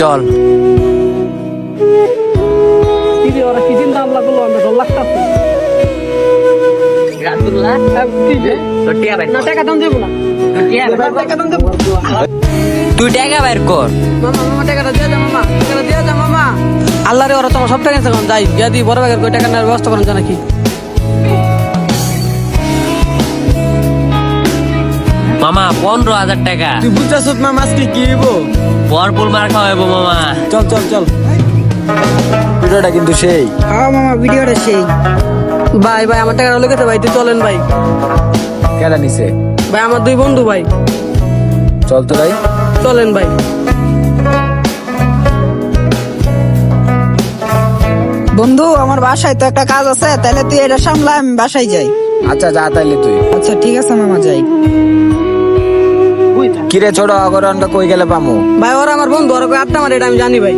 চল। ওরা কি চিন্তা ভাবনা করলো, আমরা ডর লাগতাছে। না, টাকা দাম দেবো না। টাকা দাম দেবো। তুই টাকা বাইর কর। মামা মামা টাকাটা দিয়ে যা মামা, টাকাটা দিয়ে যা মামা। আল্লাহ রে, ওরা তোমার সব টাকা নিচ্ছে, যাই গিয়া দিই বড় ভাগের টাকা নেওয়ার ব্যবস্থা করেন যা নাকি। মামা 15,000 টাকা। তুই বুঝছস মামা আজকে কি হইব? ভরপুর মার খাওয়াবো মামা। চল চল চল, ভিডিওটা কিন্তু সেই। হ্যাঁ মামা, ভিডিওটা সেই। ভাই ভাই আমার টাকাটা লেগেছে ভাই, তুই চলেন ভাই। কেডা নিছে? ভাই আমার দুই বন্ধু ভাই, চল তো ভাই। চলেন ভাই। বন্ধু, আমার বাসায় তো একটা কাজ আছে, তাহলে তুই এটা সামলা, আমি বাসায় যাই। আচ্ছা যা তাইলে তুই। আচ্ছা ঠিক আছে মামা, যাই। কিরে ছোট আগরণটা কই গেলে পামু? ভাই ওরা আমার বন্ধু, ওরা কই আড্ডা মারে, এটা আমি জানি ভাই।